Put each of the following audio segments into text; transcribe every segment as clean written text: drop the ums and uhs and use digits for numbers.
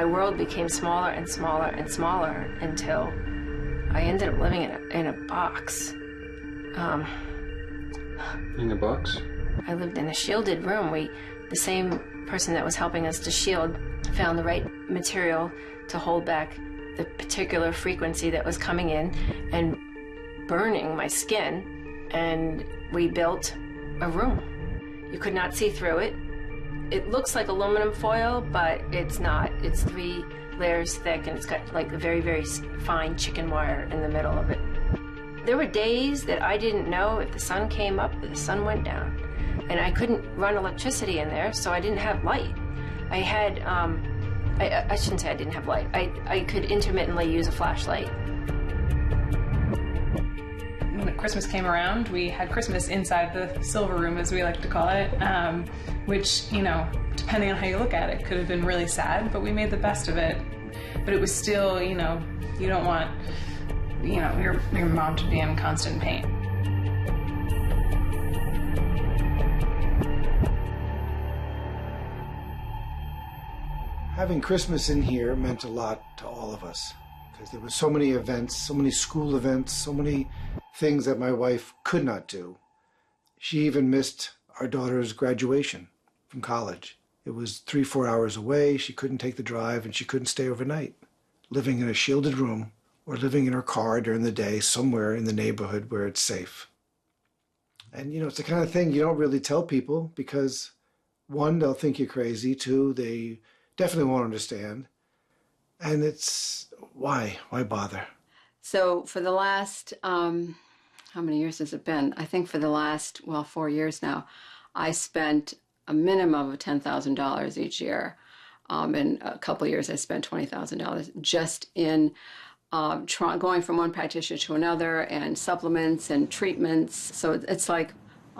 my world became smaller and smaller and smaller until I ended up living in a box. In a box? I lived in a shielded room. The same person that was helping us to shield found the right material to hold back the particular frequency that was coming in and burning my skin, and we built a room. You could not see through it. It looks like aluminum foil, but it's not. It's 3 layers thick, and it's got like a very, very fine chicken wire in the middle of it. There were days that I didn't know if the sun came up or the sun went down, and I couldn't run electricity in there, so I didn't have light. I had, I shouldn't say I didn't have light. I could intermittently use a flashlight. When Christmas came around, we had Christmas inside the silver room, as we like to call it, which, you know, depending on how you look at it, could have been really sad, but we made the best of it. But it was still, you know, you don't want, you know, your mom to be in constant pain. Having Christmas in here meant a lot to all of us, because there were so many events, so many school events, so many things that my wife could not do. She even missed our daughter's graduation from college. It was 3-4 hours away. She couldn't take the drive, and she couldn't stay overnight. Living in a shielded room or living in her car during the day somewhere in the neighborhood where it's safe. And, you know, it's the kind of thing you don't really tell people because, 1, they'll think you're crazy. 2, they definitely won't understand. And it's, why bother? So for the last, how many years has it been? I think for the last, 4 years now, I spent a minimum of $10,000 each year. In a couple of years, I spent $20,000 just in going from one practitioner to another, and supplements and treatments. So it's like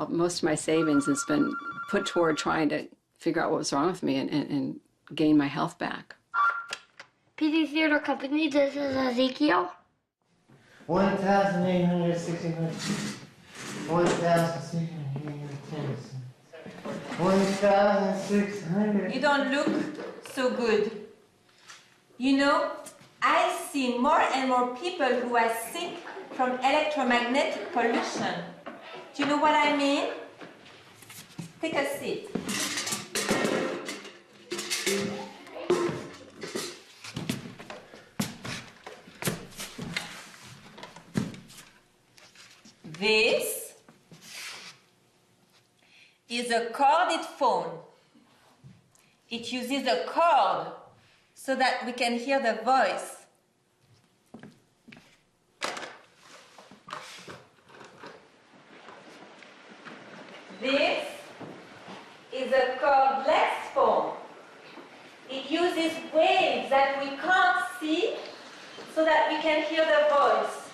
most of my savings has been put toward trying to figure out what was wrong with me and gain my health back. PD Theater Company, this is Ezekiel. 1,861. 1,610. 1,600. You don't look so good. You know, I see more and more people who are sick from electromagnetic pollution. Do you know what I mean? Take a seat. This is a corded phone. It uses a cord so that we can hear the voice. This is a cordless phone. It uses waves that we can't see so that we can hear the voice.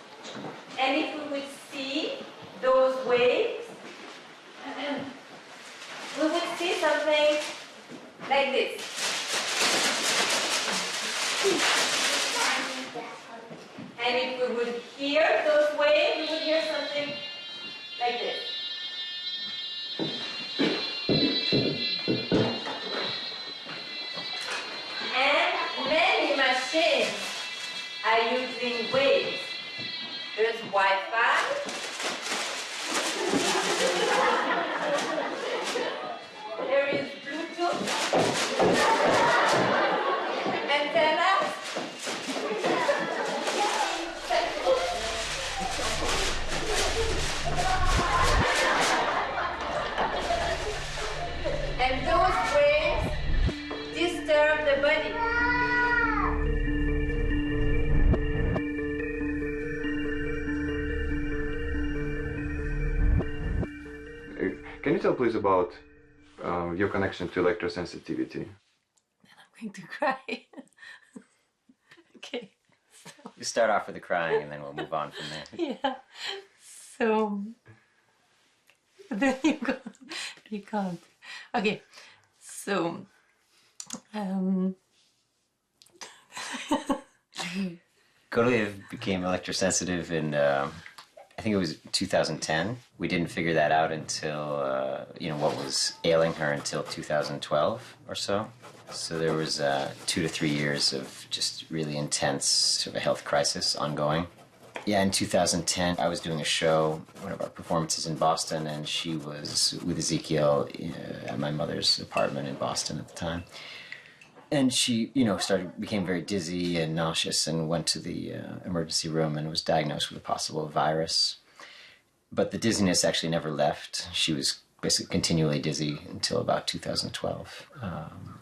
And if we would see those waves, we would see something like this. And if we would hear those waves, we would hear something like this. And many machines are using waves. There's Wi-Fi. There is Bluetooth. Antenna. And those waves disturb the body. Can you tell please about your connection to electrosensitivity? I'm going to cry. Okay. So. You start off with the crying and then we'll move on from there. Yeah. So then you can't. Okay. So Gorliev became electrosensitive in I think it was 2010. We didn't figure that out until, you know, what was ailing her until 2012 or so. So there was 2 to 3 years of just really intense sort of a health crisis ongoing. Yeah, in 2010, I was doing a show, one of our performances in Boston, and she was with Ezekiel at my mother's apartment in Boston at the time. And she, became very dizzy and nauseous and went to the emergency room and was diagnosed with a possible virus. But the dizziness actually never left. She was basically continually dizzy until about 2012,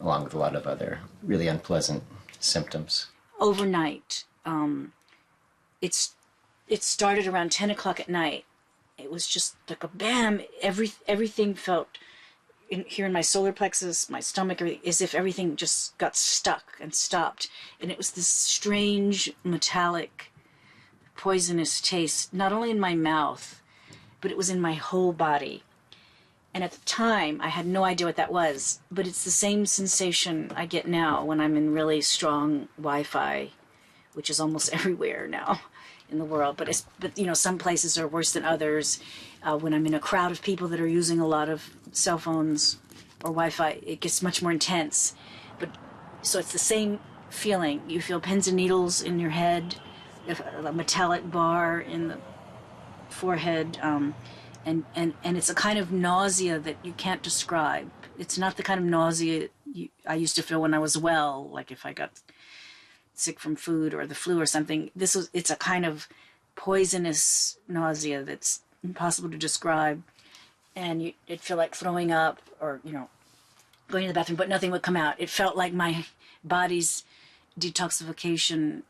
along with a lot of other really unpleasant symptoms. Overnight, it started around 10 o'clock at night. It was just like a bam. Everything felt here in my solar plexus, my stomach, as if everything just got stuck and stopped. And it was this strange, metallic, poisonous taste, not only in my mouth, but it was in my whole body. And at the time, I had no idea what that was, but it's the same sensation I get now when I'm in really strong Wi-Fi, which is almost everywhere now in the world. But some places are worse than others. When I'm in a crowd of people that are using a lot of cell phones or Wi-Fi, it gets much more intense. So it's the same feeling. You feel pins and needles in your head, a metallic bar in the forehead, and it's a kind of nausea that you can't describe. It's not the kind of nausea I used to feel when I was well, like if I got sick from food or the flu or something. It's a kind of poisonous nausea that's impossible to describe, and it'd feel like throwing up or going to the bathroom, but nothing would come out. It felt like my body's detoxification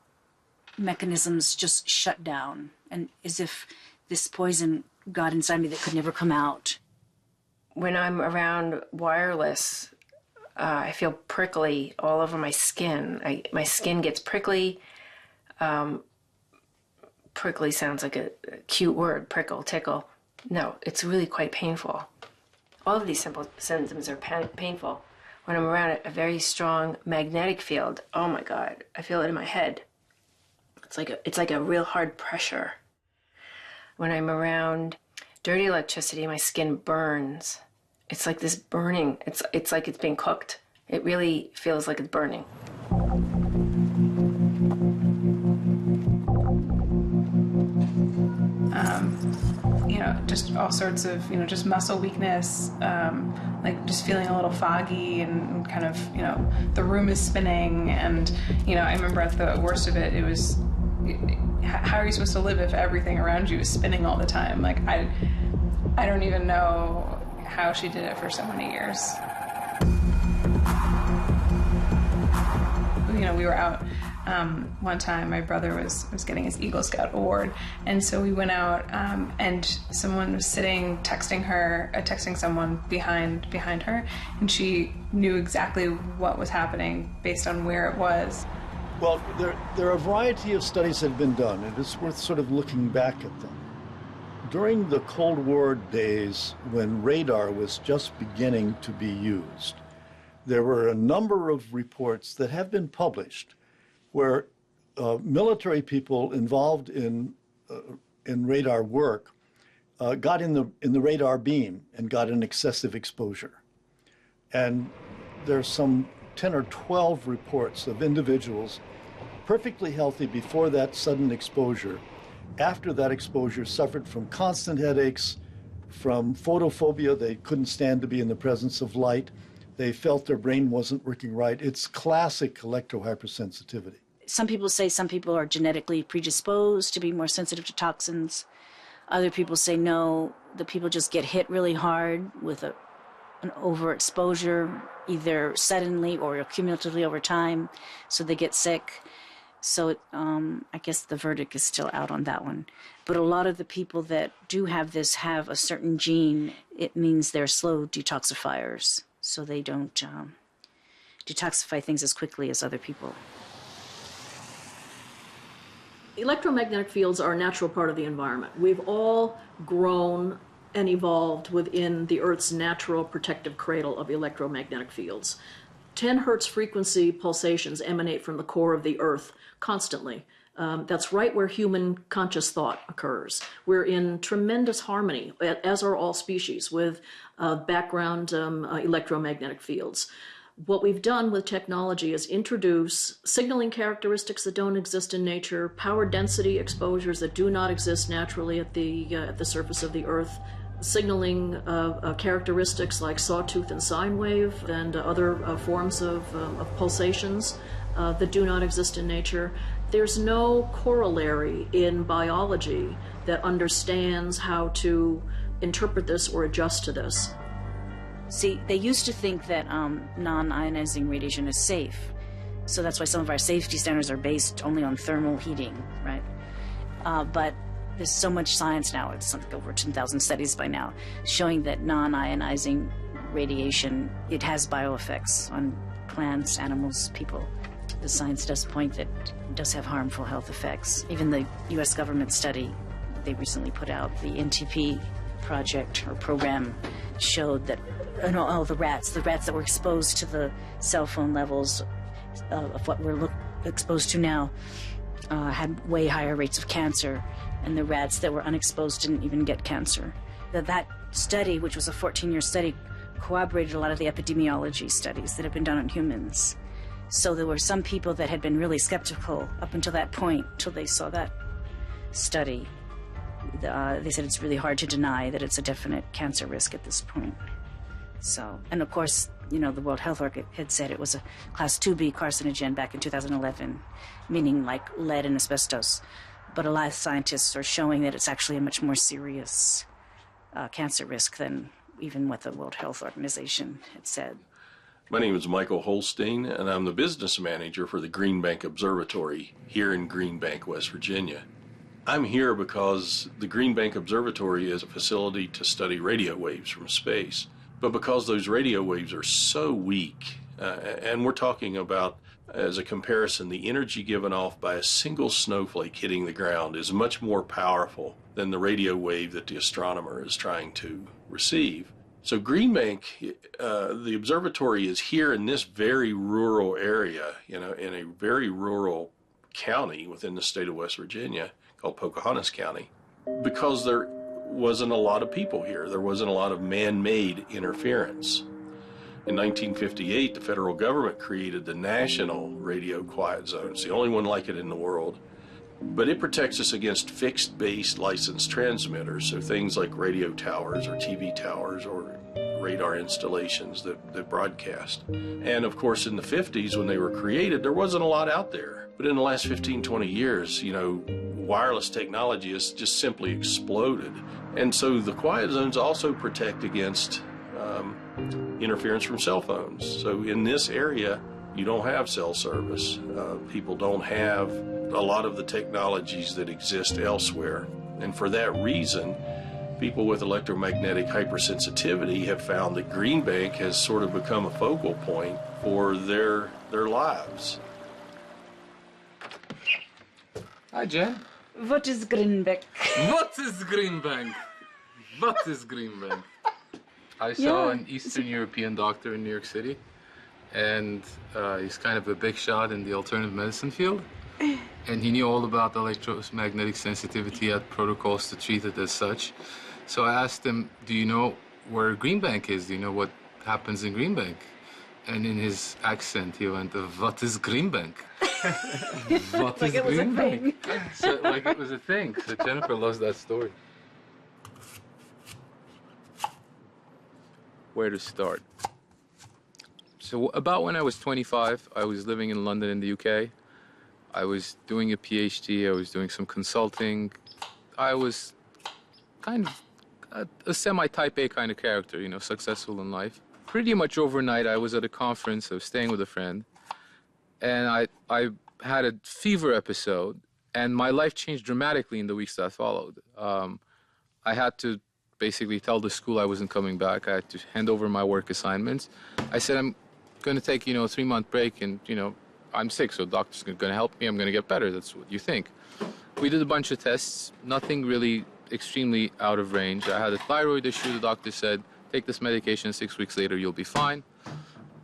mechanisms just shut down, and as if this poison got inside me that could never come out. When I'm around wireless, I feel prickly all over my skin. My skin gets prickly. Prickly sounds like a cute word, prickle, tickle. No, it's really quite painful. All of these simple symptoms are painful. When I'm around a very strong magnetic field, oh my God, I feel it in my head. It's like a real hard pressure. When I'm around dirty electricity, my skin burns. It's like this burning. It's like it's being cooked. It really feels like it's burning. Just all sorts of, just muscle weakness, like just feeling a little foggy and kind of, the room is spinning. And, I remember at the worst of it, it was, how are you supposed to live if everything around you is spinning all the time? Like, I don't even know how she did it for so many years. We were out one time. My brother was getting his Eagle Scout award, and so we went out, and someone was texting someone behind her, and she knew exactly what was happening based on where it was. Well, there are a variety of studies that have been done, and it's worth sort of looking back at them. During the Cold War days, when radar was just beginning to be used, there were a number of reports that have been published where military people involved in radar work got in the radar beam and got an excessive exposure. And there's some 10 or 12 reports of individuals perfectly healthy before that sudden exposure. After that exposure, suffered from constant headaches, from photophobia. They couldn't stand to be in the presence of light. They felt their brain wasn't working right. It's classic electrohypersensitivity. Some people say some people are genetically predisposed to be more sensitive to toxins. Other people say no, the people just get hit really hard with an overexposure, either suddenly or cumulatively over time, so they get sick. So I guess the verdict is still out on that one. But a lot of the people that do have this have a certain gene. It means they're slow detoxifiers, so they don't detoxify things as quickly as other people. Electromagnetic fields are a natural part of the environment. We've all grown and evolved within the Earth's natural protective cradle of electromagnetic fields. 10 hertz frequency pulsations emanate from the core of the Earth constantly. That's right where human conscious thought occurs. We're in tremendous harmony, as are all species, with background electromagnetic fields. What we've done with technology is introduce signaling characteristics that don't exist in nature, power density exposures that do not exist naturally at the surface of the Earth, signaling characteristics like sawtooth and sine wave and other forms of pulsations that do not exist in nature. There's no corollary in biology that understands how to interpret this or adjust to this. See, they used to think that non-ionizing radiation is safe. So that's why some of our safety standards are based only on thermal heating, right? But there's so much science now, it's something over 10,000 studies by now, showing that non-ionizing radiation, it has bioeffects on plants, animals, people. The science does point that it does have harmful health effects. Even the US government study they recently put out, the NTP project or program, showed that the rats that were exposed to the cell phone levels of what we're exposed to now had way higher rates of cancer, and the rats that were unexposed didn't even get cancer. That study, which was a 14-year study, corroborated a lot of the epidemiology studies that have been done on humans. So there were some people that had been really skeptical up until that point, till they saw that study. They said it's really hard to deny that it's a definite cancer risk at this point. So, and of course, the World Health Organization had said it was a class 2B carcinogen back in 2011, meaning like lead and asbestos. But a lot of scientists are showing that it's actually a much more serious cancer risk than even what the World Health Organization had said. My name is Michael Holstein, and I'm the business manager for the Green Bank Observatory here in Green Bank, West Virginia. I'm here because the Green Bank Observatory is a facility to study radio waves from space. But because those radio waves are so weak, and we're talking about, as a comparison, the energy given off by a single snowflake hitting the ground is much more powerful than the radio wave that the astronomer is trying to receive. So Green Bank, the observatory is here in this very rural area, in a very rural county within the state of West Virginia called Pocahontas County, because there wasn't a lot of people here. There wasn't a lot of man-made interference. In 1958, the federal government created the National Radio Quiet Zone. It's the only one like it in the world. But it protects us against fixed-base licensed transmitters, so things like radio towers or TV towers or radar installations that broadcast. And of course, in the 50s, when they were created, there wasn't a lot out there. But in the last 15, 20 years, wireless technology has just simply exploded. And so the quiet zones also protect against interference from cell phones. So in this area, you don't have cell service. People don't have a lot of the technologies that exist elsewhere. And for that reason, people with electromagnetic hypersensitivity have found that Green Bank has sort of become a focal point for their lives. Hi, Jen. What is Green Bank? What is Green Bank? What is Green Bank? I saw an Eastern European doctor in New York City, and he's kind of a big shot in the alternative medicine field. And he knew all about electromagnetic sensitivity, had protocols to treat it as such. So I asked him, do you know where Green Bank is? Do you know what happens in Green Bank? And in his accent, he went, what is Green Bank? What is Green Bank? So, like it was a thing. So Jennifer loves that story. Where to start? So about when I was 25, I was living in London in the UK. I was doing a PhD, I was doing some consulting. I was kind of a semi-type A kind of character, successful in life. Pretty much overnight, I was at a conference, I was staying with a friend, and I had a fever episode, and my life changed dramatically in the weeks that followed. I had to basically tell the school I wasn't coming back. I had to hand over my work assignments. I said, I'm going to take, a 3-month break, and, I'm sick, so the doctor's going to help me. I'm going to get better. That's what you think. We did a bunch of tests, nothing really extremely out of range. I had a thyroid issue. The doctor said, take this medication, 6 weeks later, you'll be fine.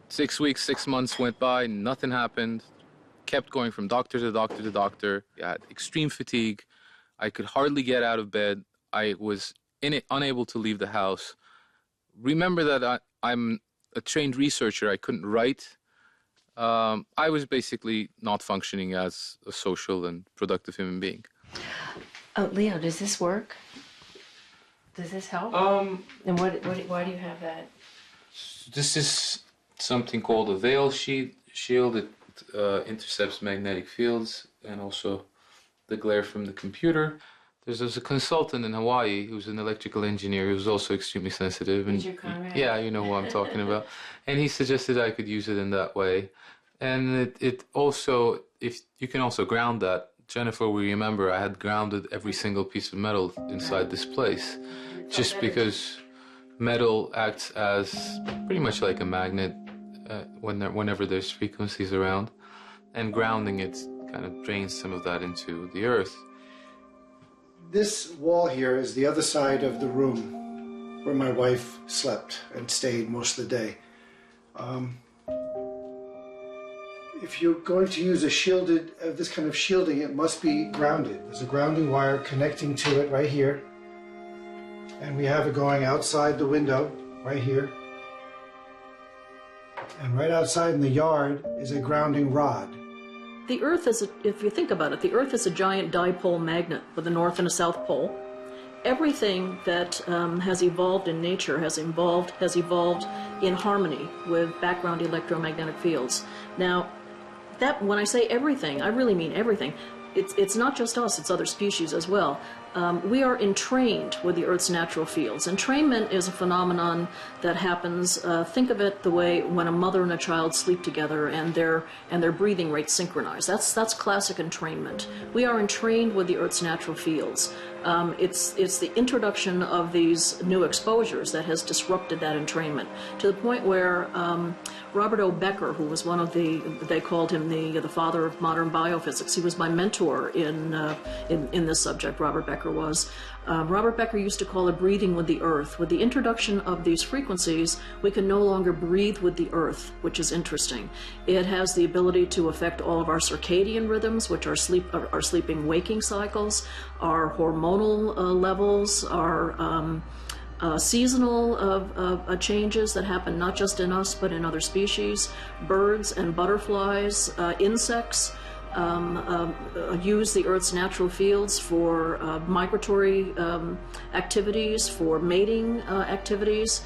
6 weeks, 6 months went by, nothing happened. Kept going from doctor to doctor to doctor. I had extreme fatigue. I could hardly get out of bed. I was unable to leave the house. Remember that I'm a trained researcher. I couldn't write. I was basically not functioning as a social and productive human being. Oh, Leo, does this work? Does this help? And why do you have that? This is something called a veil shield. It intercepts magnetic fields and also the glare from the computer. There's a consultant in Hawaii who's an electrical engineer who's also extremely sensitive. And yeah, you know who I'm talking about. And he suggested I could use it in that way. And it also, if you can also ground that. Jennifer, we remember I had grounded every single piece of metal inside this place, just because metal acts as pretty much like a magnet whenever there's frequencies around, and grounding it kind of drains some of that into the earth. This wall here is the other side of the room where my wife slept and stayed most of the day. If you're going to use a shielded, this kind of shielding, it must be grounded. There's a grounding wire connecting to it right here. And we have it going outside the window, right here. And right outside in the yard is a grounding rod. The Earth is, if you think about it, the Earth is a giant dipole magnet with a north and a south pole. Everything that has evolved in nature has evolved in harmony with background electromagnetic fields. Now, when I say everything, I really mean everything. It's not just us, it's other species as well. We are entrained with the Earth's natural fields. Entrainment is a phenomenon that happens, think of it the way when a mother and a child sleep together and their breathing rates synchronize. That's classic entrainment. We are entrained with the Earth's natural fields. It's the introduction of these new exposures that has disrupted that entrainment to the point where Robert O. Becker, who was one of they called him the father of modern biophysics. He was my mentor in this subject. Robert Becker was. Robert Becker used to call it breathing with the earth. With the introduction of these frequencies, we can no longer breathe with the earth, which is interesting. It has the ability to affect all of our circadian rhythms, which are sleeping waking cycles, our hormonal levels, our seasonal changes that happen not just in us but in other species, birds and butterflies, insects. Use the Earth's natural fields for migratory activities, for mating activities.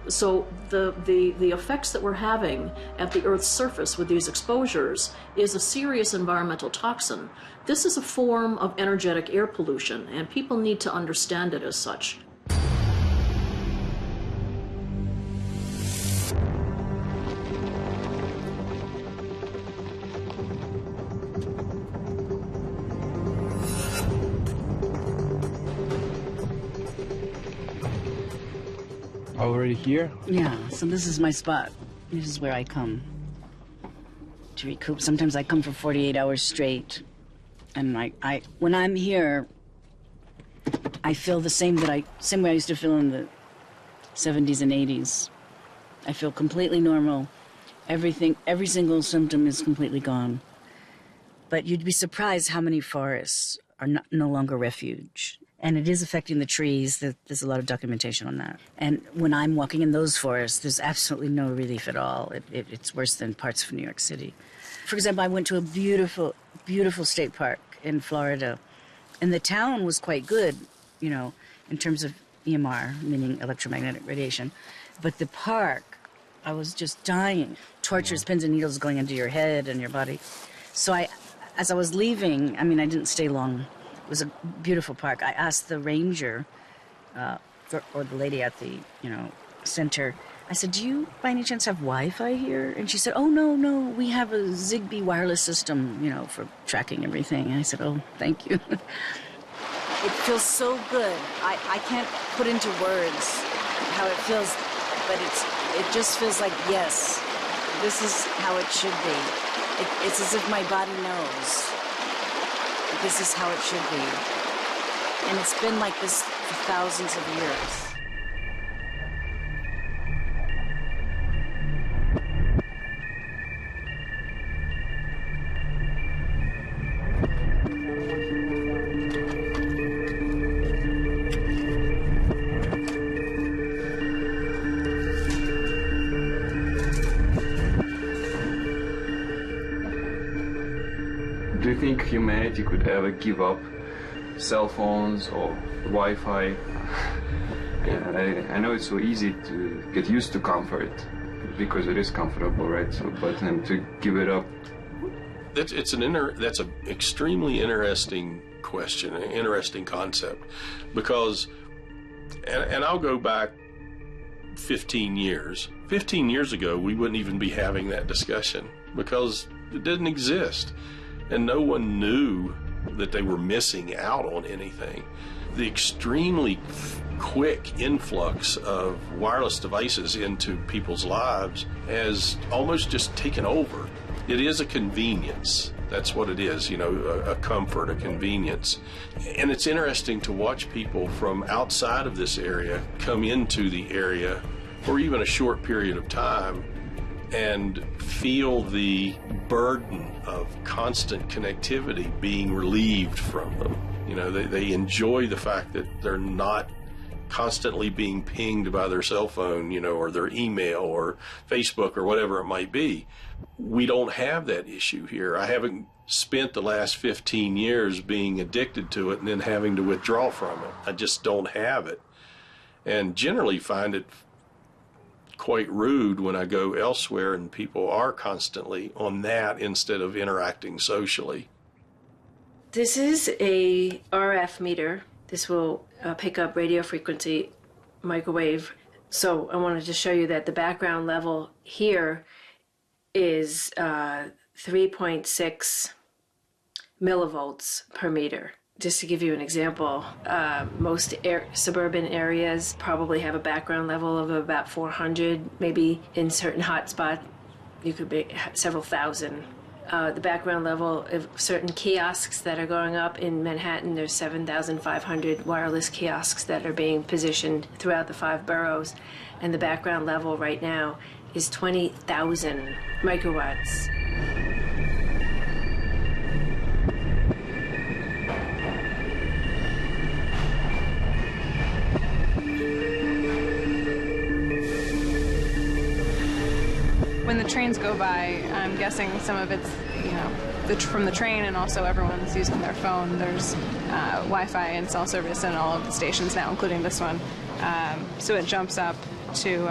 So the effects that we're having at the Earth's surface with these exposures is a serious environmental toxin. This is a form of energetic air pollution, and people need to understand it as such. Already here? Yeah, so this is my spot. This is where I come to recoup. Sometimes I come for 48 hours straight. And when I'm here, I feel the same way I used to feel in the 70s and 80s. I feel completely normal. Every single symptom is completely gone. But you'd be surprised how many forests are no longer refuge. And it is affecting the trees. There's a lot of documentation on that. And when I'm walking in those forests, there's absolutely no relief at all. It's worse than parts of New York City. For example, I went to a beautiful, beautiful state park in Florida. And the town was quite good, you know, in terms of EMR, meaning electromagnetic radiation. But the park, I was just dying. Torturous pins and needles going into your head and your body. So as I was leaving, I didn't stay long. It was a beautiful park. I asked the ranger, or the lady at the, center, I said, do you by any chance have Wi-Fi here? And she said, oh, no, we have a Zigbee wireless system, for tracking everything. And I said, oh, thank you. It feels so good. I can't put into words how it feels, but it just feels like, yes, this is how it should be. It's as if my body knows. This is how it should be. And it's been like this for thousands of years. Do you think humanity could ever give up cell phones or Wi-Fi? I know it's so easy to get used to comfort because it is comfortable, right? So, but to give it up. That's an extremely interesting question, an interesting concept, because, and I'll go back 15 years. 15 years ago, we wouldn't even be having that discussion because it didn't exist, and no one knew that they were missing out on anything. The extremely quick influx of wireless devices into people's lives has almost just taken over. It is a convenience. That's what it is, a comfort, a convenience. And it's interesting to watch people from outside of this area come into the area for even a short period of time and feel the burden of constant connectivity being relieved from them. They enjoy the fact that they're not constantly being pinged by their cell phone, or their email or Facebook or whatever it might be. We don't have that issue here. I haven't spent the last 15 years being addicted to it and then having to withdraw from it. I just don't have it. And generally find it quite rude when I go elsewhere and people are constantly on that instead of interacting socially. This is a RF meter. This will pick up radio frequency, microwave. So I wanted to show you that the background level here is 3.6 millivolts per meter. Just to give you an example, most suburban areas probably have a background level of about 400, maybe in certain hotspots you could be several thousand. The background level of certain kiosks that are going up in Manhattan, there's 7,500 wireless kiosks that are being positioned throughout the 5 boroughs, and the background level right now is 20,000 microwatts. When the trains go by, I'm guessing some of it's, from the train, and also everyone's using their phone. There's Wi-Fi and cell service in all of the stations now, including this one. So it jumps up to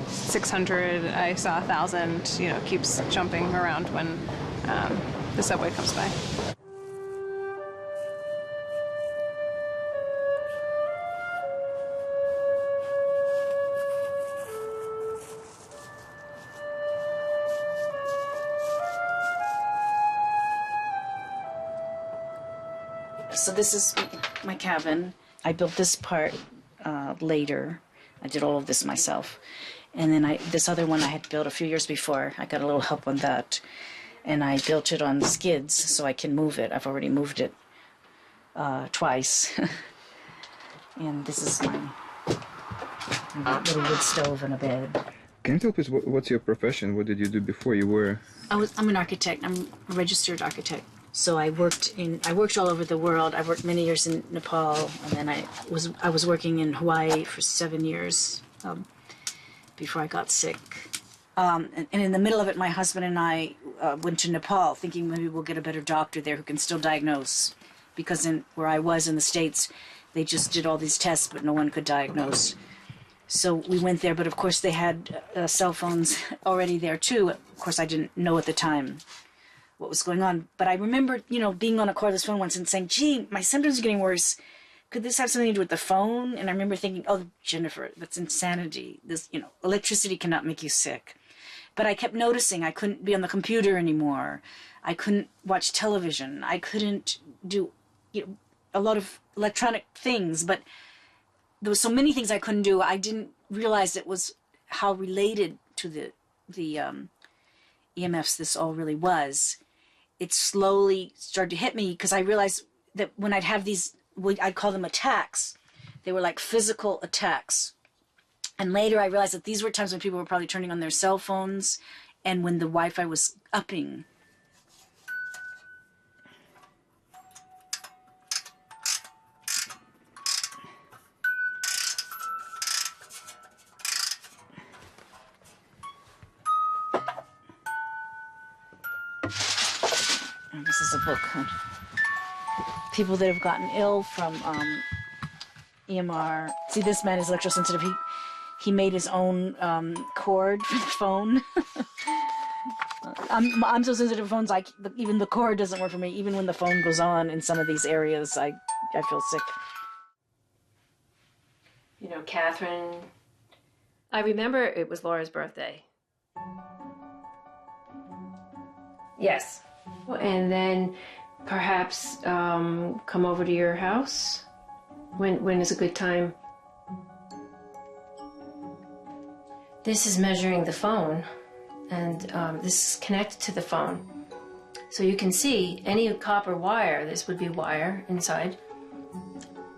600. I saw 1,000. Keeps jumping around when the subway comes by. So this is my cabin. I built this part later. I did all of this myself. And then this other one I had built a few years before. I got a little help on that. And I built it on skids so I can move it. I've already moved it twice. And this is my little wood stove and a bed. Can you tell please what's your profession? What did you do before you were? I'm an architect. I'm a registered architect. So I worked all over the world. I worked many years in Nepal, and then I was working in Hawaii for 7 years before I got sick. And in the middle of it, my husband and I went to Nepal, thinking maybe we'll get a better doctor there who can still diagnose, because where I was in the States, they just did all these tests, but no one could diagnose. So we went there, but of course they had cell phones already there too. Of course, I didn't know at the time what was going on. But I remember, being on a cordless phone once and saying, gee, my symptoms are getting worse. Could this have something to do with the phone? And I remember thinking, oh, Jennifer, that's insanity. This, electricity cannot make you sick. But I kept noticing I couldn't be on the computer anymore. I couldn't watch television. I couldn't do a lot of electronic things. But there were so many things I couldn't do. I didn't realize it was how related to the EMFs this all really was. It slowly started to hit me because I realized that when I'd have these, I'd call them attacks. They were like physical attacks. And later I realized that these were times when people were probably turning on their cell phones and when the Wi-Fi was upping. And this is a book on people that have gotten ill from EMR. See, this man is electrosensitive. He made his own cord for the phone. I'm so sensitive to phones, even the cord doesn't work for me. Even when the phone goes on in some of these areas, I feel sick. You know, Catherine, I remember it was Laura's birthday. Yes. And then perhaps come over to your house. When is a good time? This is measuring the phone, and this is connected to the phone. So you can see any copper wire, this would be wire inside.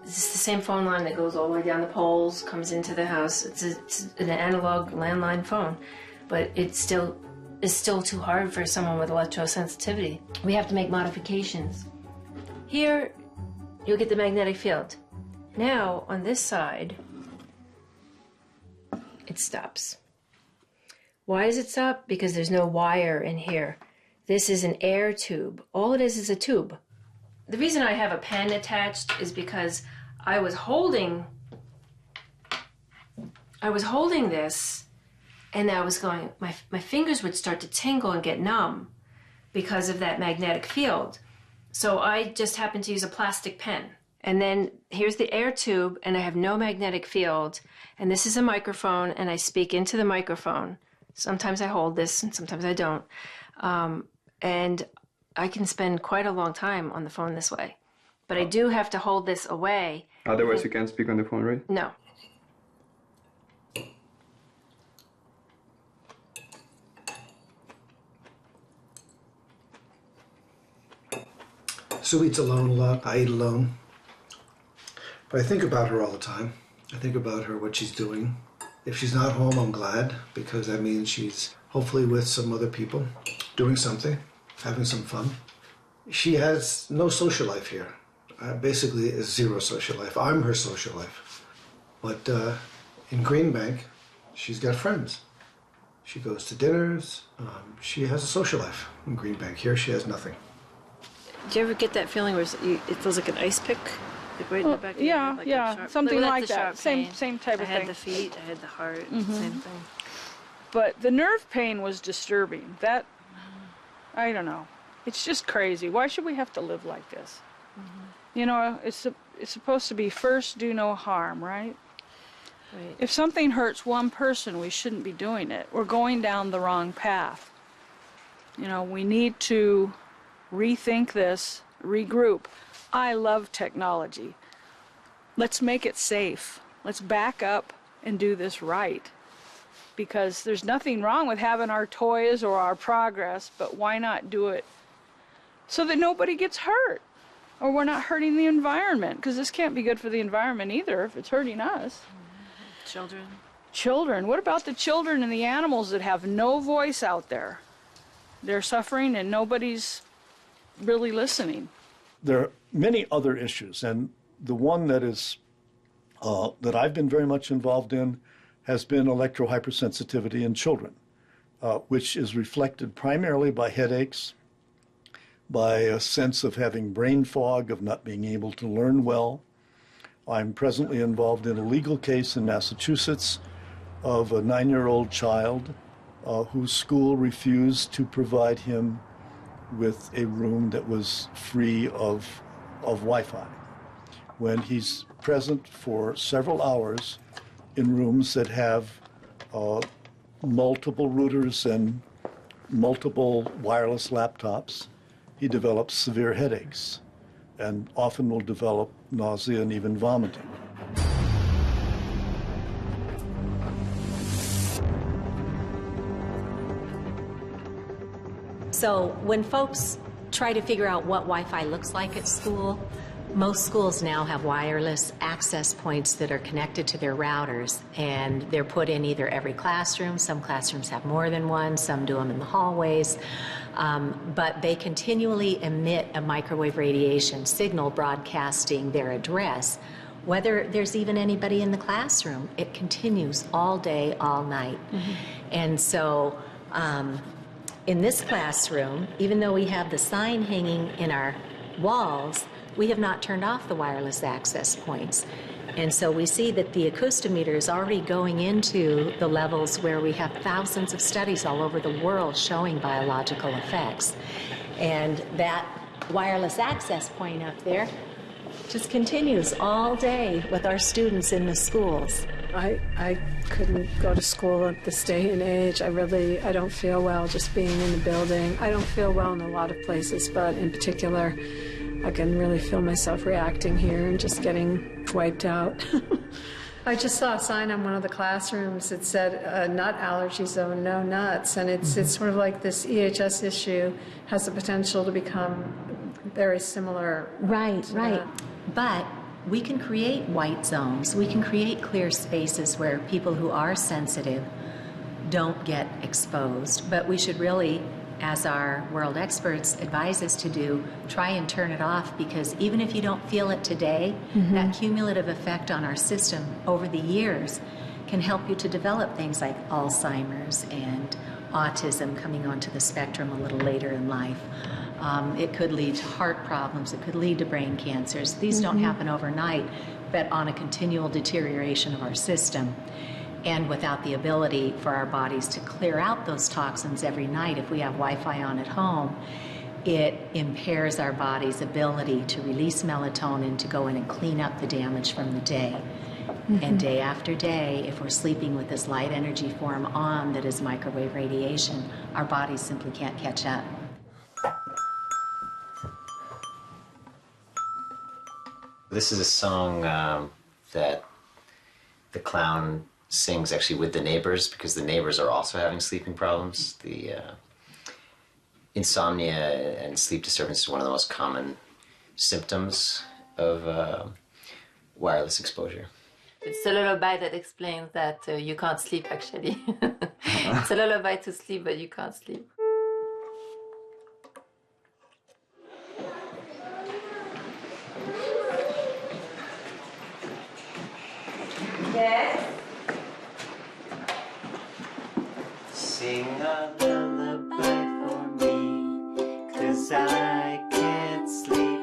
This is the same phone line that goes all the way down the poles, comes into the house. It's an analog landline phone, but it's still too hard for someone with electrosensitivity. We have to make modifications. Here, you'll get the magnetic field. Now, on this side, it stops. Why does it stop? Because there's no wire in here. This is an air tube. All it is a tube. The reason I have a pen attached is because I was holding this, and I was going, my fingers would start to tingle and get numb because of that magnetic field. So I just happened to use a plastic pen. And then here's the air tube, and I have no magnetic field. And this is a microphone, and I speak into the microphone. Sometimes I hold this, and sometimes I don't. And I can spend quite a long time on the phone this way. But I do have to hold this away. Otherwise you can't speak on the phone, right? No. Sue eats alone a lot. I eat alone. But I think about her all the time. I think about her, what she's doing. If she's not home, I'm glad, because that means she's hopefully with some other people, doing something, having some fun. She has no social life here. Basically, is zero social life. I'm her social life. But in Green Bank, she's got friends. She goes to dinners. She has a social life in Green Bank. Here, she has nothing. Do you ever get that feeling where it feels like an ice pick? Like right in the back of your head, like yeah, something like that. Same type of thing. I had the feet, I had the heart, same thing. But the nerve pain was disturbing. That, I don't know. It's just crazy. Why should we have to live like this? You know, it's supposed to be first, do no harm, right? Right. If something hurts one person, we shouldn't be doing it. We're going down the wrong path. You know, we need to rethink this, regroup. I love technology. Let's make it safe. Let's back up and do this right. Because there's nothing wrong with having our toys or our progress, but why not do it so that nobody gets hurt? Or we're not hurting the environment, because this can't be good for the environment either if it's hurting us. Children. Children. What about the children and the animals that have no voice out there? They're suffering and nobody's really listening. There are many other issues, and the one that is that I've been very much involved in has been electrohypersensitivity in children, which is reflected primarily by headaches, by a sense of having brain fog, of not being able to learn well. I'm presently involved in a legal case in Massachusetts of a 9-year-old child whose school refused to provide him with a room that was free of Wi-Fi, when he's present for several hours in rooms that have multiple routers and multiple wireless laptops. He develops severe headaches and often will develop nausea and even vomiting. So when folks try to figure out what Wi-Fi looks like at school, most schools now have wireless access points that are connected to their routers, and they're put in either every classroom. Some classrooms have more than one, some do them in the hallways, but they continually emit a microwave radiation signal broadcasting their address. Whether there's even anybody in the classroom, it continues all day, all night. And so In this classroom, even though we have the sign hanging in our walls, we have not turned off the wireless access points. And so we see that the acoustometer is already going into the levels where we have thousands of studies all over the world showing biological effects. And that wireless access point up there just continues all day with our students in the schools. I couldn't go to school at this day and age. I don't feel well just being in the building. I don't feel well in a lot of places, but in particular, I can really feel myself reacting here and just getting wiped out. I just saw a sign on one of the classrooms that said, nut allergy zone, no nuts. And it's sort of like this EHS issue has the potential to become very similar. Right. But we can create white zones. We can create clear spaces where people who are sensitive don't get exposed. But we should really, as our world experts advise us to do, try and turn it off, because even if you don't feel it today, that cumulative effect on our system over the years can help you to develop things like Alzheimer's and autism coming onto the spectrum a little later in life. It could lead to heart problems. It could lead to brain cancers. These don't happen overnight, but on a continual deterioration of our system. And without the ability for our bodies to clear out those toxins every night, if we have Wi-Fi on at home, it impairs our body's ability to release melatonin to go in and clean up the damage from the day. And day after day, if we're sleeping with this light energy form on that is microwave radiation, our bodies simply can't catch up. This is a song that the clown sings actually with the neighbors, because the neighbors are also having sleeping problems. The insomnia and sleep disturbance is one of the most common symptoms of wireless exposure. It's a lullaby that explains that you can't sleep, actually. It's a lullaby to sleep, but you can't sleep. Yes. Sing a lullaby for me, 'cause I can't sleep.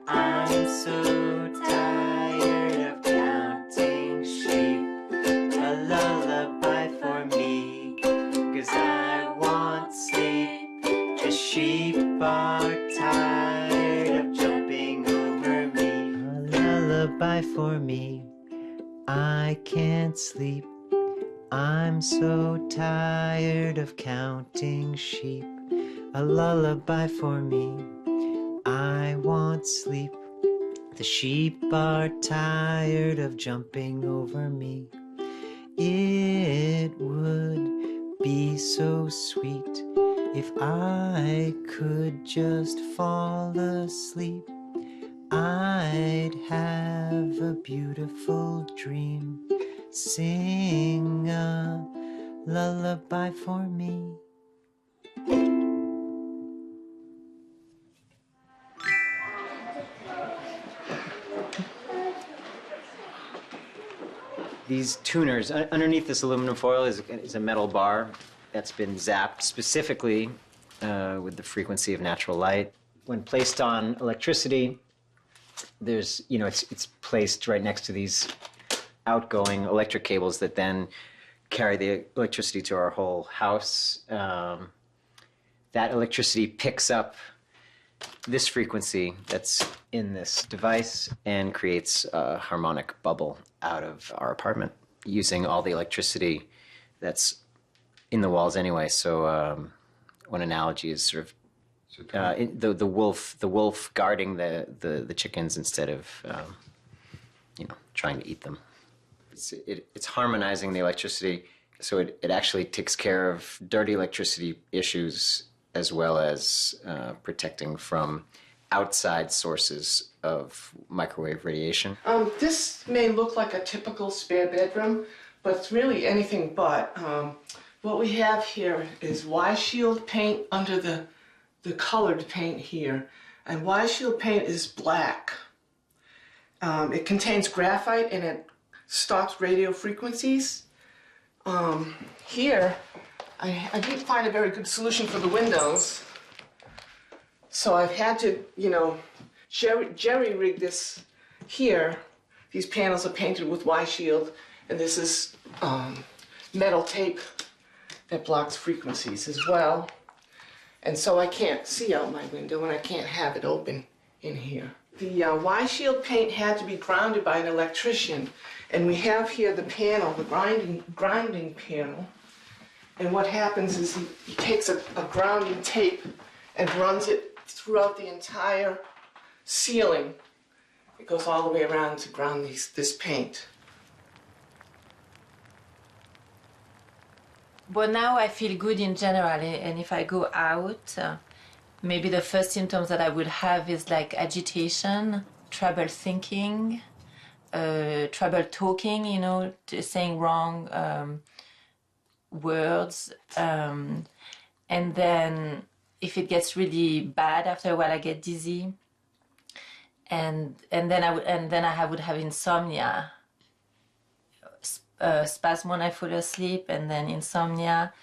I'm so tired of counting sheep. A lullaby for me, 'cause I want sleep. Just sheep are tired of jumping over me. A lullaby for me, I can't sleep. I'm so tired of counting sheep. A lullaby for me, I want sleep. The sheep are tired of jumping over me. It would be so sweet if I could just fall asleep. I'd have a beautiful dream. Sing a lullaby for me. These tuners, underneath this aluminum foil is a metal bar that's been zapped specifically with the frequency of natural light. When placed on electricity, there's, it's placed right next to these outgoing electric cables that then carry the electricity to our whole house. That electricity picks up this frequency that's in this device and creates a harmonic bubble out of our apartment using all the electricity that's in the walls anyway. So one analogy is sort of the wolf guarding the chickens instead of trying to eat them. It's harmonizing the electricity, so it actually takes care of dirty electricity issues as well as protecting from outside sources of microwave radiation. This may look like a typical spare bedroom, but it's really anything but. What we have here is Y-Shield paint under the colored paint here, and Y-Shield paint is black. It contains graphite and it stops radio frequencies. Here I didn't find a very good solution for the windows. So I've had to, you know, jerry-rig this here. These panels are painted with Y-shield, and this is metal tape that blocks frequencies as well. And so I can't see out my window, and I can't have it open in here. The Y-shield paint had to be grounded by an electrician, and we have here the panel, the grinding panel. And what happens is he takes a grounding tape and runs it throughout the entire ceiling. It goes all the way around to ground this paint. But now I feel good in general, and if I go out, maybe the first symptoms that I would have is like agitation, trouble thinking, trouble talking, you know, saying wrong words. And then if it gets really bad, after a while I get dizzy. And then I would have insomnia. Spasm when I fall asleep, and then insomnia.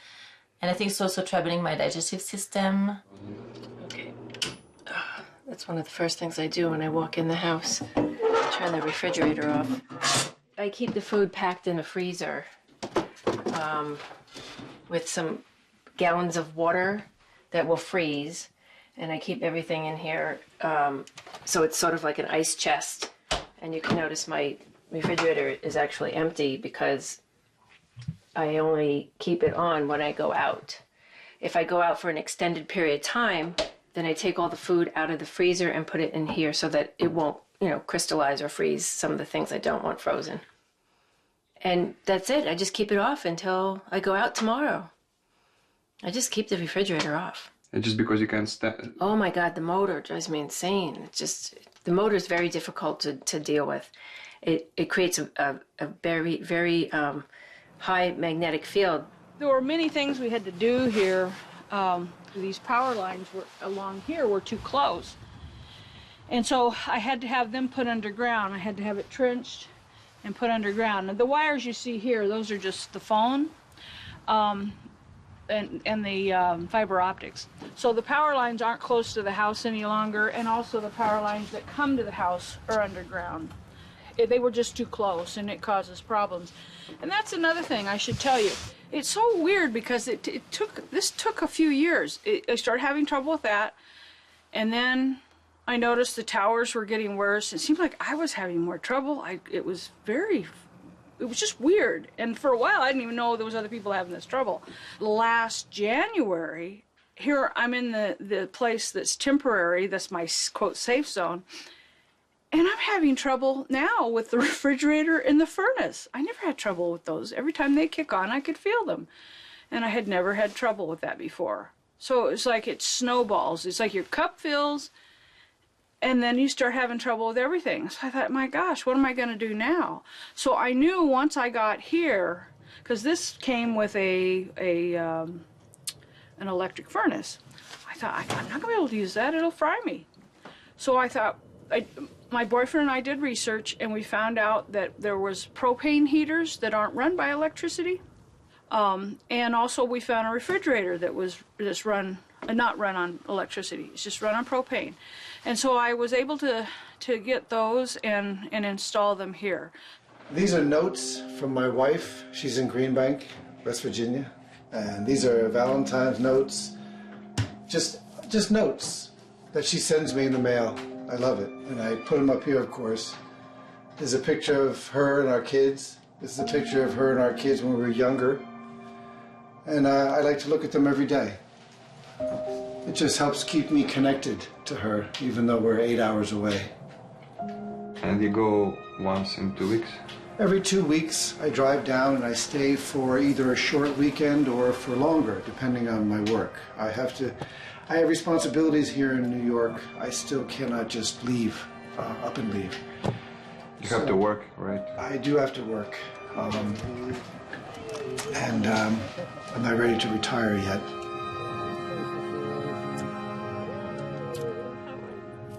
And I think it's also troubling my digestive system. Okay. That's one of the first things I do when I walk in the house. Turn the refrigerator off. I keep the food packed in a freezer with some gallons of water that will freeze. And I keep everything in here so it's sort of like an ice chest. And you can notice my refrigerator is actually empty because I only keep it on when I go out. If I go out for an extended period of time, then I take all the food out of the freezer and put it in here so that it won't, you know, crystallize or freeze some of the things I don't want frozen. And that's it. I just keep it off until I go out tomorrow. I just keep the refrigerator off. And just because you can't stand... Oh my God, the motor drives me insane. It's just, the motor is very difficult to deal with. It creates a very, very high magnetic field. There were many things we had to do here. These power lines along here were too close. And so I had to have them put underground. I had to have it trenched and put underground. And the wires you see here, those are just the phone and the fiber optics. So the power lines aren't close to the house any longer, and also the power lines that come to the house are underground. They were just too close, and it causes problems. And that's another thing I should tell you. It's so weird because this took a few years. I started having trouble with that, and then I noticed the towers were getting worse. It seemed like I was having more trouble. It was just weird. And for a while, I didn't even know there was other people having this trouble. Last January, here I'm in the place that's temporary, that's my, quote, safe zone, and I'm having trouble now with the refrigerator and the furnace. I never had trouble with those. Every time they kick on, I could feel them. And I had never had trouble with that before. So it's like it snowballs. It's like your cup fills, and then you start having trouble with everything. So I thought, my gosh, what am I going to do now? So I knew once I got here, because this came with an electric furnace. I thought, I'm not going to be able to use that. It'll fry me. So I thought, my boyfriend and I did research, and we found out that there was propane heaters that aren't run by electricity. And also we found a refrigerator that was just not run on electricity. It's just run on propane. And so I was able to get those and install them here. These are notes from my wife. She's in Green Bank, West Virginia. And these are Valentine's notes. Just notes that she sends me in the mail. I love it. And I put them up here, of course. There's a picture of her and our kids. This is a picture of her and our kids when we were younger. And I like to look at them every day. It just helps keep me connected to her, even though we're 8 hours away. And you go once in 2 weeks? Every 2 weeks, I drive down and I stay for either a short weekend or for longer, depending on my work. I have responsibilities here in New York. I still cannot just leave, up and leave. You have to work, right? I do have to work. And I'm not ready to retire yet.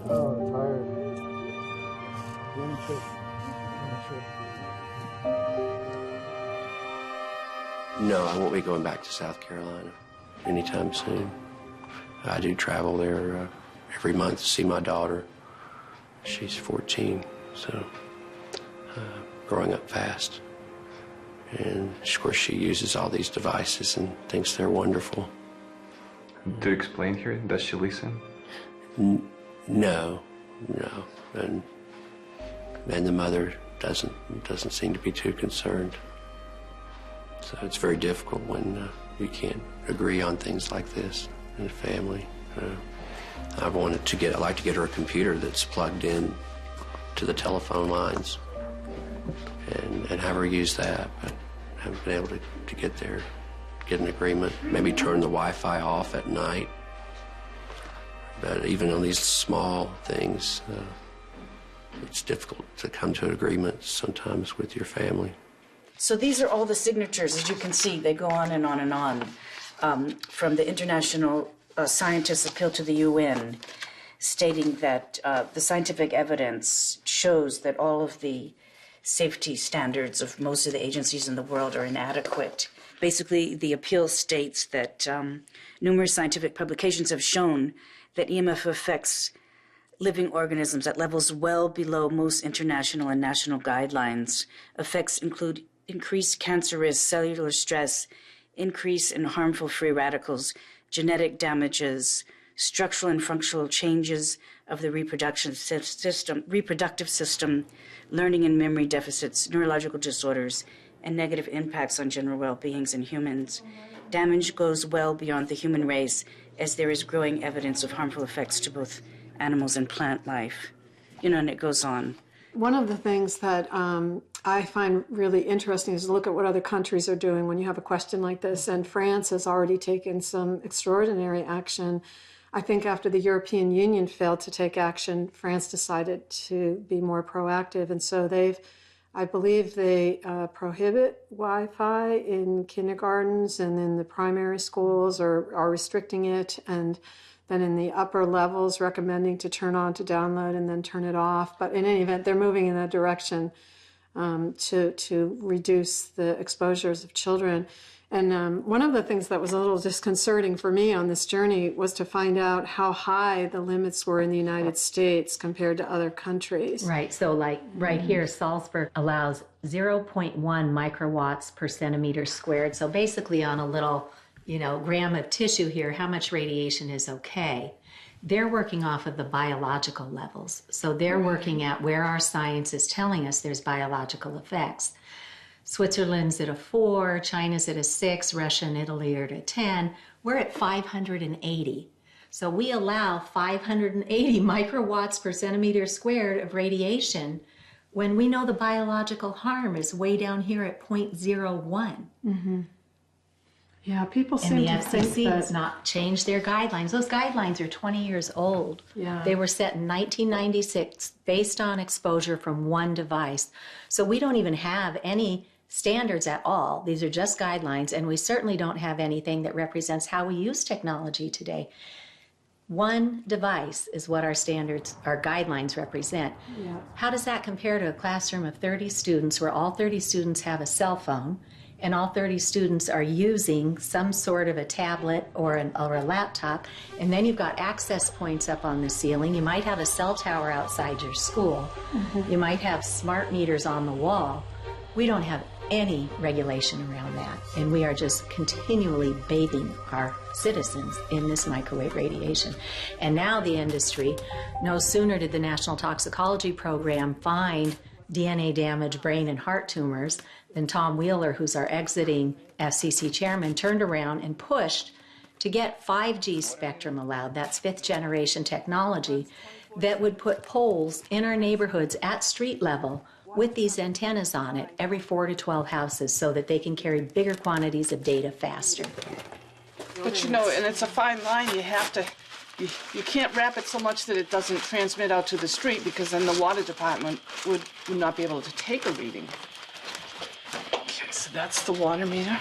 Oh, tired. No, I won't be going back to South Carolina anytime soon. I do travel there every month to see my daughter. She's 14, so growing up fast. And of course she uses all these devices and thinks they're wonderful. Do you explain her? Does she listen? No. And the mother doesn't seem to be too concerned. So it's very difficult when you can't agree on things like this in a family. I'd like to get her a computer that's plugged in to the telephone lines and have her use that, but I haven't been able to get an agreement. Maybe turn the Wi-Fi off at night. But even on these small things, it's difficult to come to an agreement sometimes with your family. So these are all the signatures, as you can see, they go on and on and on, from the international scientists' appeal to the UN, stating that the scientific evidence shows that all of the safety standards of most of the agencies in the world are inadequate. Basically, the appeal states that numerous scientific publications have shown that EMF affects living organisms at levels well below most international and national guidelines. Effects include increased cancer risk, cellular stress, increase in harmful free radicals, genetic damages, structural and functional changes of the reproductive system, learning and memory deficits, neurological disorders, and negative impacts on general well-being in humans. Damage goes well beyond the human race, as there is growing evidence of harmful effects to both animals and plant life. And it goes on. One of the things that I find really interesting is to look at what other countries are doing when you have a question like this. And France has already taken some extraordinary action. I think after the European Union failed to take action, France decided to be more proactive. And so I believe they prohibit Wi-Fi in kindergartens and in the primary schools, or are restricting it. And then in the upper levels, recommending to turn on to download and then turn it off. But in any event, they're moving in that direction to reduce the exposures of children. And one of the things that was a little disconcerting for me on this journey was to find out how high the limits were in the United States compared to other countries. Right. So like right here, Salzburg allows 0.1 microwatts per centimeter squared. So basically on a little, gram of tissue here, how much radiation is okay. They're working off of the biological levels. So they're working at where our science is telling us there's biological effects. Switzerland's at a 4, China's at a 6, Russia and Italy are at a 10. We're at 580. So we allow 580 microwatts per centimeter squared of radiation when we know the biological harm is way down here at 0.01. Mm-hmm. Yeah, people seem to think that... And the FCC that... has not changed their guidelines. Those guidelines are 20 years old. Yeah. They were set in 1996 based on exposure from one device. So we don't even have any standards at all. These are just guidelines, and we certainly don't have anything that represents how we use technology today. One device is what our standards, our guidelines represent. Yeah. How does that compare to a classroom of 30 students where all 30 students have a cell phone and all 30 students are using some sort of a tablet or a laptop, and then you've got access points up on the ceiling. You might have a cell tower outside your school. Mm-hmm. You might have smart meters on the wall. We don't have any regulation around that, and we are just continually bathing our citizens in this microwave radiation. And now the industry, no sooner did the National Toxicology Program find DNA damage, brain and heart tumors, then Tom Wheeler, who's our exiting FCC chairman, turned around and pushed to get 5G spectrum allowed. That's fifth generation technology that would put poles in our neighborhoods at street level with these antennas on it every 4 to 12 houses so that they can carry bigger quantities of data faster. But and it's a fine line. You have to, you can't wrap it so much that it doesn't transmit out to the street, because then the water department would not be able to take a reading. Okay, so that's the water meter.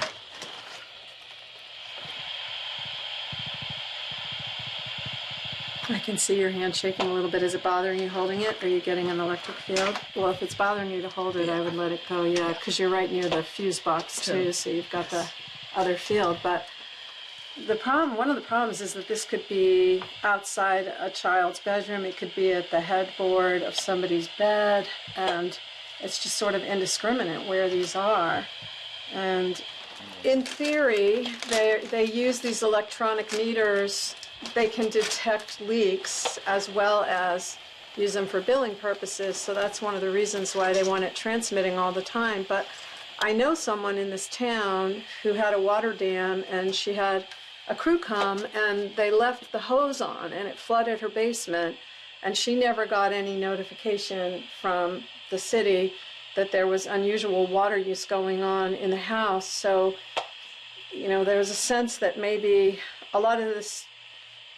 I can see your hand shaking a little bit. Is it bothering you holding it? Are you getting an electric field? Well, if it's bothering you to hold it, I would let it go, yeah, because you're right near the fuse box too, so you've got the other field. But the problem, one of the problems is that this could be outside a child's bedroom. It could be at the headboard of somebody's bed, and it's just sort of indiscriminate where these are. And in theory, they use these electronic meters. They can detect leaks as well as use them for billing purposes, so that's one of the reasons why they want it transmitting all the time. But I know someone in this town who had a water dam, and she had a crew come, and they left the hose on, and it flooded her basement, and she never got any notification from the city that there was unusual water use going on in the house. So, you know, there's a sense that maybe a lot of this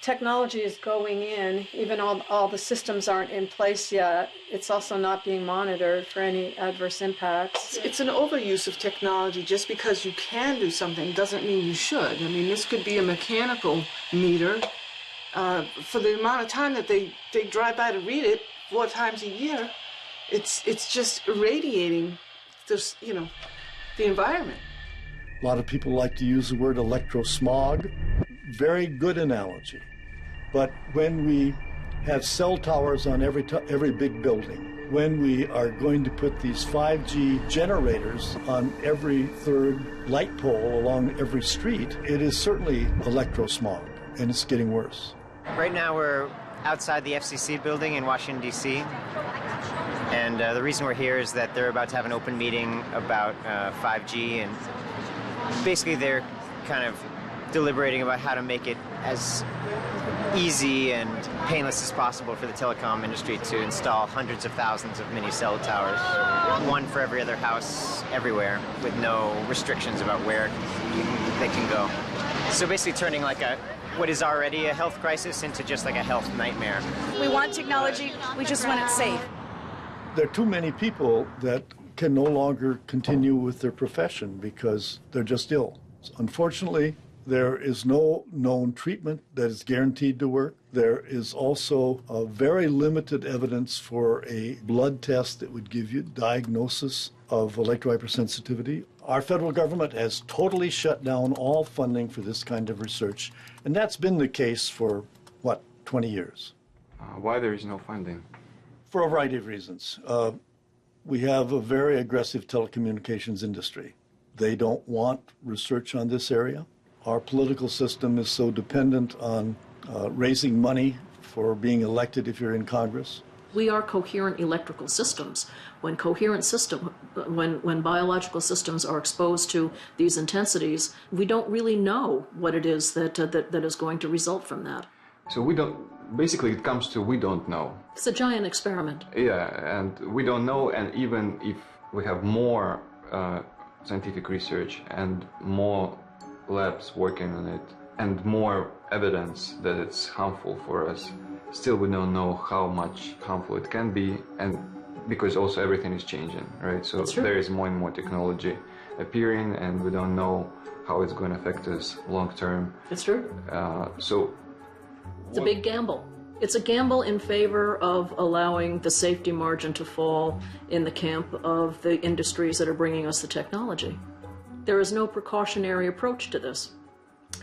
technology is going in, even all the systems aren't in place yet. It's also not being monitored for any adverse impacts. It's an overuse of technology. Just because you can do something doesn't mean you should. I mean, this could be a mechanical meter. For the amount of time that they drive by to read it 4 times a year, it's just irradiating this, you know, the environment. A lot of people like to use the word electrosmog. Very good analogy. But when we have cell towers on every big building, when we are going to put these 5G generators on every third light pole along every street, it is certainly electrosmog, and it's getting worse. Right now we're outside the FCC building in Washington, D.C. And the reason we're here is that they're about to have an open meeting about 5G, and basically they're kind of deliberating about how to make it as easy and painless as possible for the telecom industry to install hundreds of thousands of mini cell towers, one for every other house everywhere, with no restrictions about where they can go. So basically turning like what is already a health crisis into just like a health nightmare. We want technology, we just want it safe. There are too many people that can no longer continue with their profession because they're just ill. Unfortunately, there is no known treatment that is guaranteed to work. There is also a very limited evidence for a blood test that would give you diagnosis of electrohypersensitivity. Our federal government has totally shut down all funding for this kind of research, and that's been the case for, 20 years? Why there is no funding? For a variety of reasons. We have a very aggressive telecommunications industry. They don't want research on this area. Our political system is so dependent on raising money for being elected if you're in Congress. We are coherent electrical systems. When biological systems are exposed to these intensities, we don't really know what it is that is going to result from that. So we don't, basically it comes to we don't know. It's a giant experiment. Yeah, and we don't know, and even if we have more scientific research and more labs working on it and more evidence that it's harmful for us, still we don't know how much harmful it can be, and because also everything is changing, right? So there is more and more technology appearing, and we don't know how it's going to affect us long term. It's true. So it's a big gamble. It's a gamble in favor of allowing the safety margin to fall in the camp of the industries that are bringing us the technology. There is no precautionary approach to this,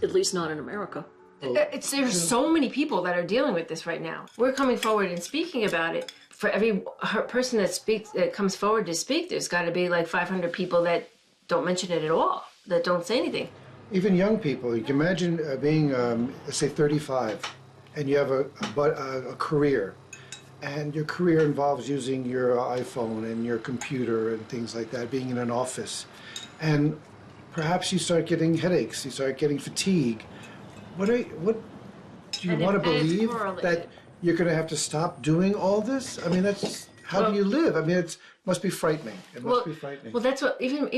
at least not in America. There's so many people that are dealing with this right now. We're coming forward and speaking about it. For every person that comes forward to speak, there's got to be like 500 people that don't mention it at all, that don't say anything. Even young people. You can imagine being, let's say, 35, and you have a career, and your career involves using your iPhone and your computer and things like that, being in an office. And perhaps you start getting headaches, you start getting fatigue. What do you want to believe that you're going to have to stop doing all this? I mean, how do you live? I mean, it must be frightening. It must be frightening. Well, that's what even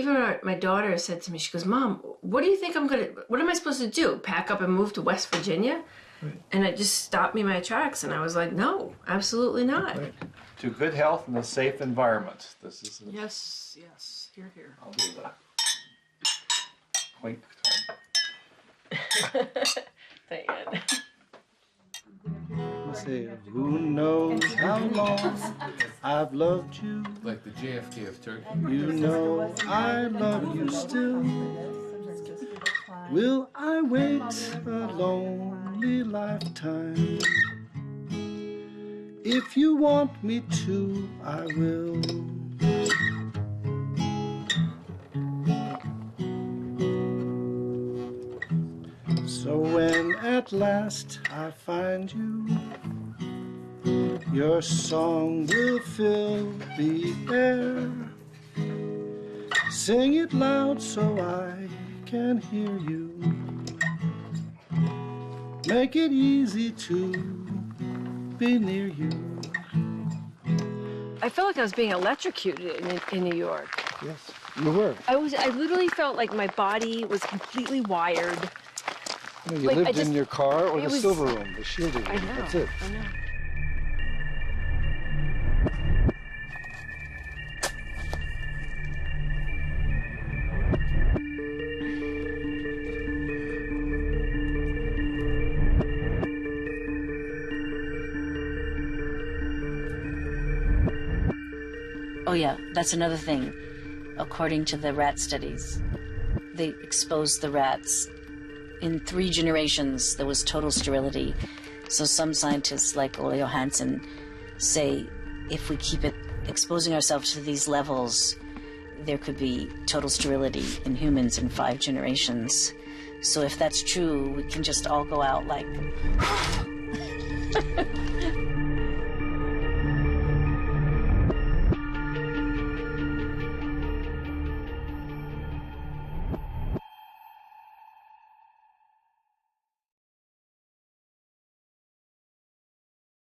my daughter said to me. She goes, "Mom, what do you think what am I supposed to do? Pack up and move to West Virginia?" Right. And it just stopped me in my tracks, and I was like, "No, absolutely not." Right. To good health and a safe environment. This is Yes. Here. I'll do that. Clink. Thank you. say, who knows how long I've loved you. Like the JFK of Turkey. You know I love you still. Will I wait a lonely lifetime? If you want me to, I will. So when at last I find you, your song will fill the air. Sing it loud so I can hear you. Make it easy to be near you. I felt like I was being electrocuted in New York. Yes, you were. I literally felt like my body was completely wired. You Like, lived in your car or the was- silver room, the shielded room. I know. That's it. I know. Oh yeah, that's another thing. According to the rat studies, they exposed the rats. In 3 generations, there was total sterility. So some scientists, like Ole Johansson, say if we keep exposing ourselves to these levels, there could be total sterility in humans in 5 generations. So if that's true, we can just all go out like...